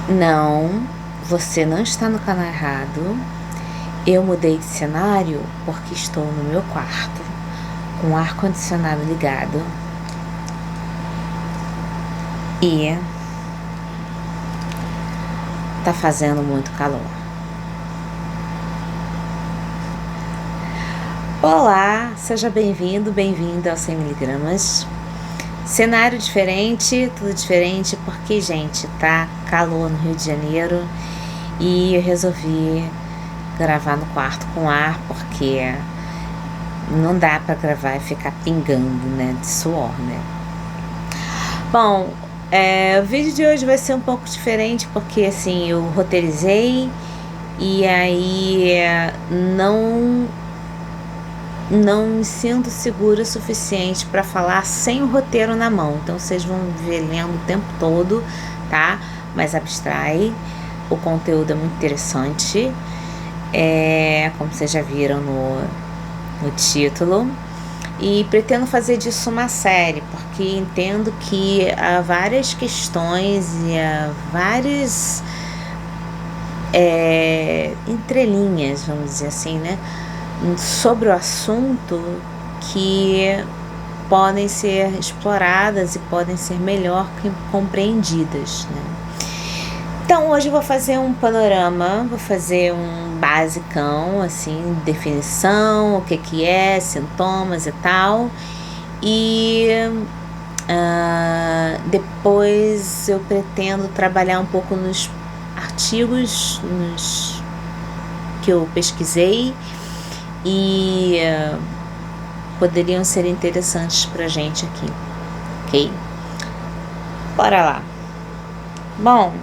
Não, você não está no canal errado. Eu mudei de cenário porque estou no meu quarto, com o ar-condicionado ligado. E tá fazendo muito calor. Olá, seja bem-vindo, bem-vinda ao 100 miligramas. Cenário diferente, tudo diferente, porque, gente, tá calor no Rio de Janeiro e eu resolvi gravar no quarto com ar, porque não dá pra gravar e ficar pingando, né, de suor, né. Bom, o vídeo de hoje vai ser um pouco diferente, porque, assim, eu roteirizei e aí não me sinto segura o suficiente para falar sem o roteiro na mão. Então vocês vão ver lendo o tempo todo, tá? Mas abstrai. O conteúdo é muito interessante. Como vocês já viram no título. E pretendo fazer disso uma série, porque entendo que há várias questões e há várias entrelinhas, vamos dizer assim, né? Sobre o assunto que podem ser exploradas e podem ser melhor compreendidas, né? Então hoje eu vou fazer um panorama, vou fazer um basicão, assim, definição, o que é, sintomas e tal, e depois eu pretendo trabalhar um pouco nos artigos que eu pesquisei e poderiam ser interessantes pra gente aqui, ok? Bora lá. Bom,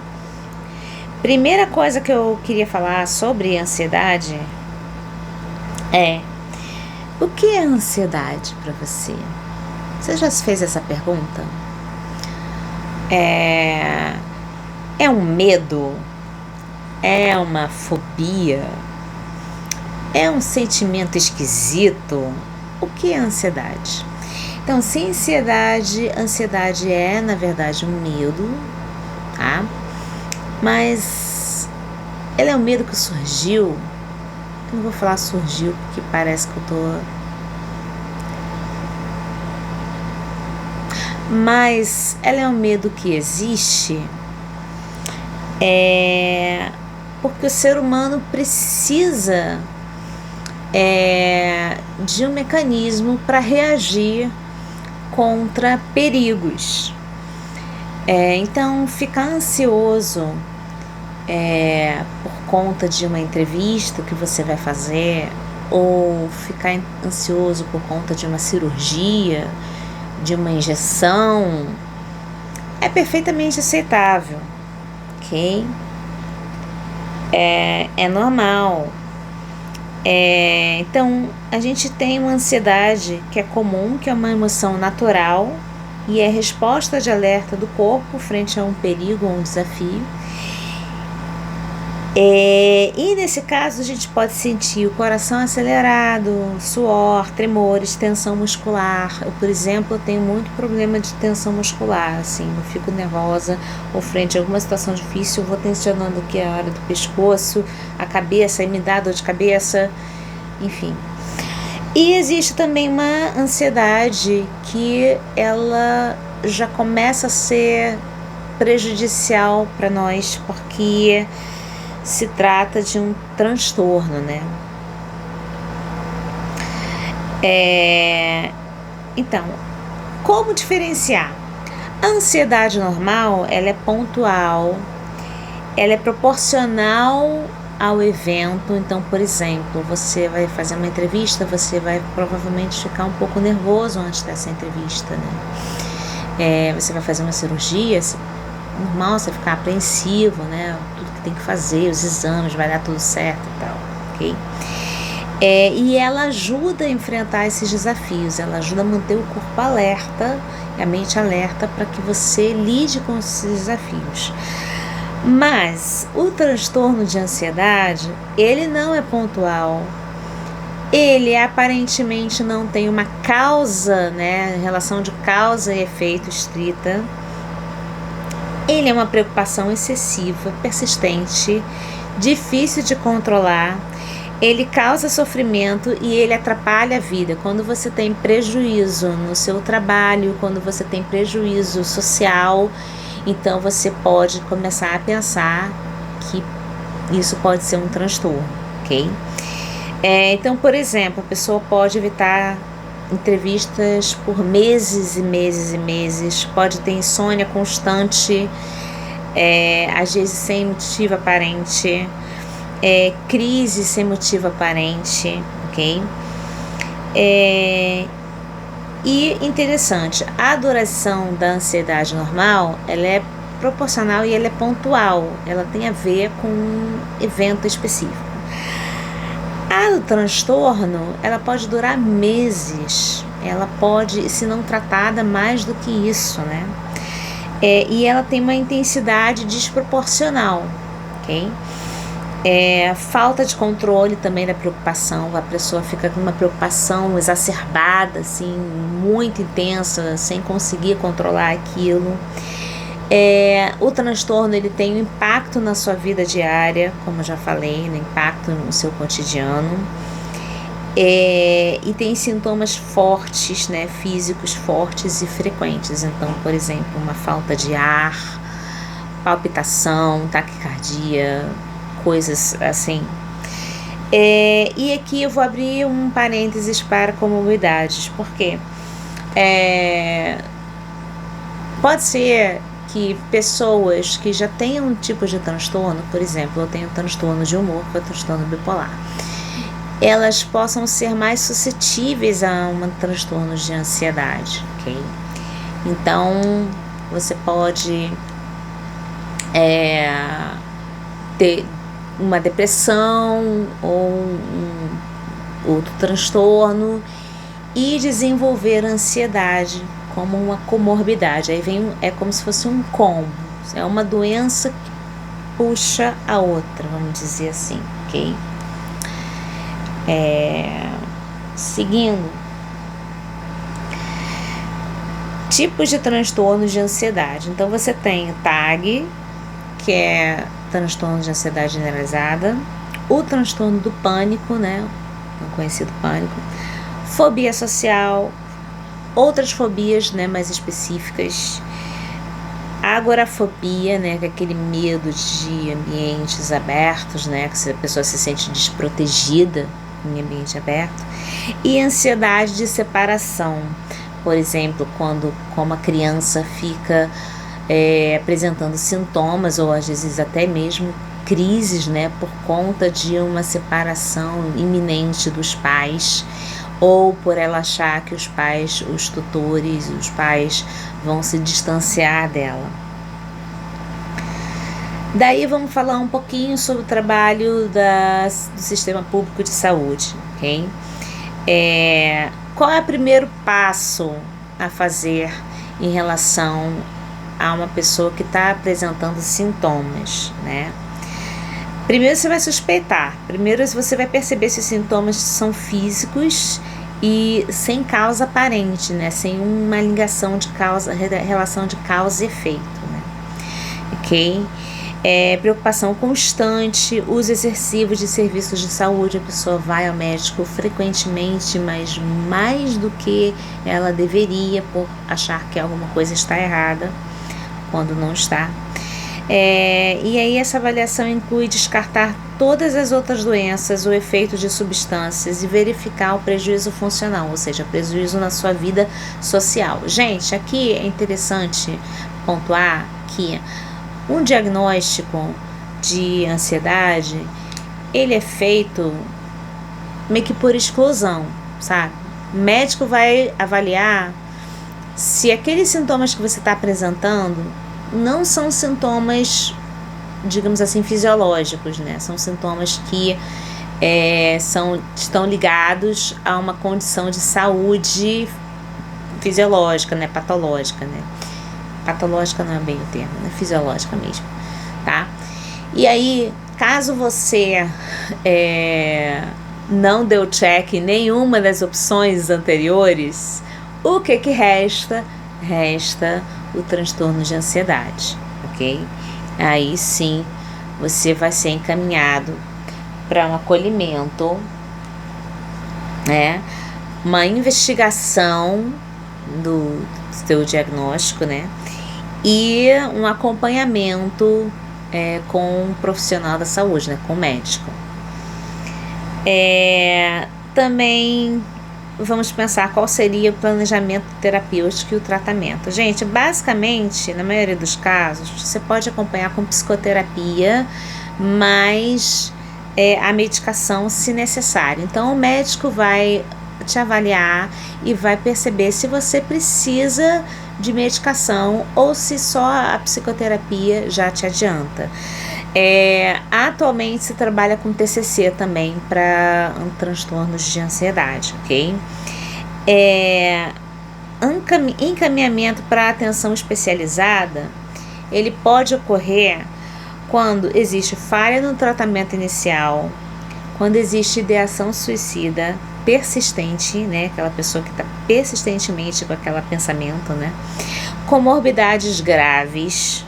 primeira coisa que eu queria falar sobre ansiedade é: o que é ansiedade pra você? Você já se fez essa pergunta? É um medo? É uma fobia? É um sentimento esquisito? O que é ansiedade? Então, se ansiedade é, na verdade, um medo, tá? Mas ela é um medo que surgiu. Eu não vou falar surgiu, porque parece que eu tô... Mas ela é um medo que existe porque o ser humano precisa de um mecanismo para reagir contra perigos. Então, ficar ansioso por conta de uma entrevista que você vai fazer, ou ficar ansioso por conta de uma cirurgia, de uma injeção, é perfeitamente aceitável, ok? É normal. Então, a gente tem uma ansiedade que é comum, que é uma emoção natural e é resposta de alerta do corpo frente a um perigo ou um desafio. E nesse caso a gente pode sentir o coração acelerado, suor, tremores, tensão muscular. Eu, por exemplo, tenho muito problema de tensão muscular, assim, eu fico nervosa ou frente a alguma situação difícil, eu vou tensionando aqui a área do pescoço, a cabeça, e me dá dor de cabeça, enfim. E existe também uma ansiedade que ela já começa a ser prejudicial para nós, porque se trata de um transtorno, né? Então, como diferenciar? A ansiedade normal, ela é pontual, ela é proporcional ao evento. Então, por exemplo, você vai fazer uma entrevista, você vai provavelmente ficar um pouco nervoso antes dessa entrevista, né? Você vai fazer uma cirurgia, normal você ficar apreensivo, né? Tudo que tem que fazer, os exames, vai dar tudo certo e tal, ok? E ela ajuda a enfrentar esses desafios, ela ajuda a manter o corpo alerta, a mente alerta, para que você lide com esses desafios. Mas o transtorno de ansiedade, ele não é pontual, ele aparentemente não tem uma causa, né, relação de causa e efeito estrita. Ele é uma preocupação excessiva, persistente, difícil de controlar. Ele causa sofrimento e ele atrapalha a vida. Quando você tem prejuízo no seu trabalho, quando você tem prejuízo social, então você pode começar a pensar que isso pode ser um transtorno, ok? Então, por exemplo, a pessoa pode evitar entrevistas por meses e meses e meses, pode ter insônia constante, às vezes sem motivo aparente, crise sem motivo aparente, ok? E interessante, a duração da ansiedade normal, ela é proporcional e ela é pontual, ela tem a ver com um evento específico. A do transtorno, ela pode durar meses, ela pode, se não tratada, mais do que isso, né? E ela tem uma intensidade desproporcional, ok? Falta de controle também da preocupação, a pessoa fica com uma preocupação exacerbada, assim, muito intensa, sem conseguir controlar aquilo. O transtorno, ele tem um impacto na sua vida diária, como eu já falei, no impacto no seu cotidiano, e tem sintomas fortes, né, físicos fortes e frequentes. Então, por exemplo, uma falta de ar, palpitação, taquicardia, coisas assim. E aqui eu vou abrir um parênteses para comorbidades, porque pode ser que pessoas que já tenham um tipo de transtorno, por exemplo, eu tenho transtorno de humor, que é o transtorno bipolar, elas possam ser mais suscetíveis a um transtorno de ansiedade, ok? Então, você pode ter uma depressão ou um outro transtorno e desenvolver ansiedade como uma comorbidade. Aí é como se fosse um combo, é uma doença que puxa a outra, vamos dizer assim, ok? Seguindo, tipos de transtornos de ansiedade. Então você tem o TAG, que é transtorno de ansiedade generalizada, o transtorno do pânico, né, o conhecido pânico, fobia social, outras fobias, né, mais específicas, agorafobia, né, que é aquele medo de ambientes abertos, né, que a pessoa se sente desprotegida em ambiente aberto, e ansiedade de separação, por exemplo, como a criança fica apresentando sintomas ou às vezes até mesmo crises, né, por conta de uma separação iminente dos pais, ou por ela achar que os pais, os tutores, os pais vão se distanciar dela. Daí vamos falar um pouquinho sobre o trabalho do sistema público de saúde, ok? Qual é o primeiro passo a fazer em relação a uma pessoa que está apresentando sintomas, né? Primeiro você vai suspeitar, primeiro você vai perceber se os sintomas são físicos e sem causa aparente, né? Sem uma ligação de relação de causa e efeito, né? Ok? Preocupação constante, uso excessivo de serviços de saúde, a pessoa vai ao médico frequentemente, mas mais do que ela deveria, por achar que alguma coisa está errada, quando não está. E aí essa avaliação inclui descartar todas as outras doenças, o efeito de substâncias e verificar o prejuízo funcional, ou seja, prejuízo na sua vida social. Gente, aqui é interessante pontuar que um diagnóstico de ansiedade, ele é feito meio que por exclusão, sabe? O médico vai avaliar se aqueles sintomas que você está apresentando não são sintomas, digamos assim, fisiológicos, né? São sintomas que estão ligados a uma condição de saúde fisiológica, né? Patológica, né? Patológica não é bem o termo, né? Fisiológica mesmo, tá? E aí, caso você não deu check em nenhuma das opções anteriores, o que resta? Resta o transtorno de ansiedade, ok? Aí sim você vai ser encaminhado para um acolhimento, né? Uma investigação do seu diagnóstico, né? E um acompanhamento com um profissional da saúde, né? Com o médico. Também vamos pensar qual seria o planejamento terapêutico e o tratamento. Gente, basicamente, na maioria dos casos, você pode acompanhar com psicoterapia, mas a medicação se necessário. Então, o médico vai te avaliar e vai perceber se você precisa de medicação ou se só a psicoterapia já te adianta. Atualmente se trabalha com TCC também para transtornos de ansiedade, ok? Encaminhamento para atenção especializada, ele pode ocorrer quando existe falha no tratamento inicial, quando existe ideação suicida persistente, né? Aquela pessoa que está persistentemente com aquele pensamento, né? Comorbidades graves,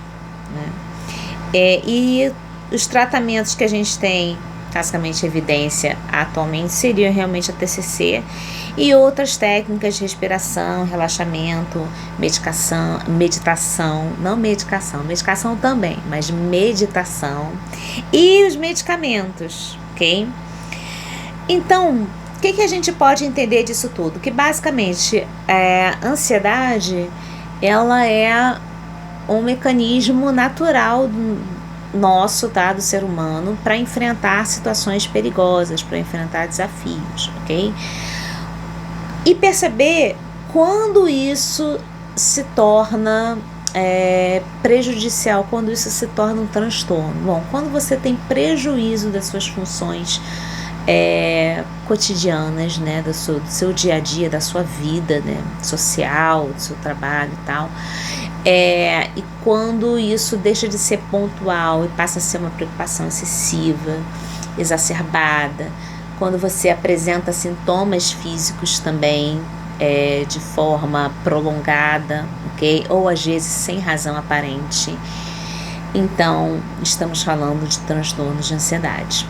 né? E os tratamentos que a gente tem, basicamente evidência atualmente, seriam realmente a TCC e outras técnicas de respiração, relaxamento, meditação também, mas meditação e os medicamentos, ok? Então, o que a gente pode entender disso tudo? Que basicamente a ansiedade, ela é um mecanismo natural nosso, tá, do ser humano, para enfrentar situações perigosas, para enfrentar desafios, ok? E perceber quando isso se torna prejudicial, quando isso se torna um transtorno. Bom, quando você tem prejuízo das suas funções cotidianas, né, do seu dia a dia, da sua vida, né, social, do seu trabalho e tal, e quando isso deixa de ser pontual e passa a ser uma preocupação excessiva, exacerbada, quando você apresenta sintomas físicos também de forma prolongada, ok? Ou às vezes sem razão aparente, então estamos falando de transtornos de ansiedade.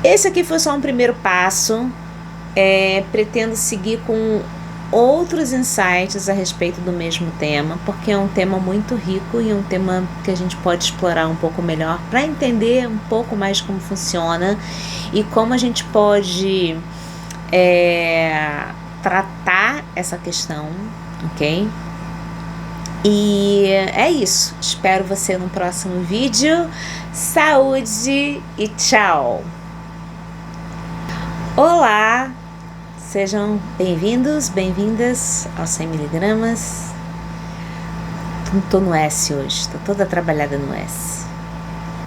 Esse aqui foi só um primeiro passo, pretendo seguir com outros insights a respeito do mesmo tema, porque é um tema muito rico e um tema que a gente pode explorar um pouco melhor para entender um pouco mais como funciona e como a gente pode tratar essa questão, ok? E é isso, espero você no próximo vídeo. Saúde e tchau! Olá, sejam bem-vindos, bem-vindas aos 100 miligramas. Tô no S hoje, tô toda trabalhada no S.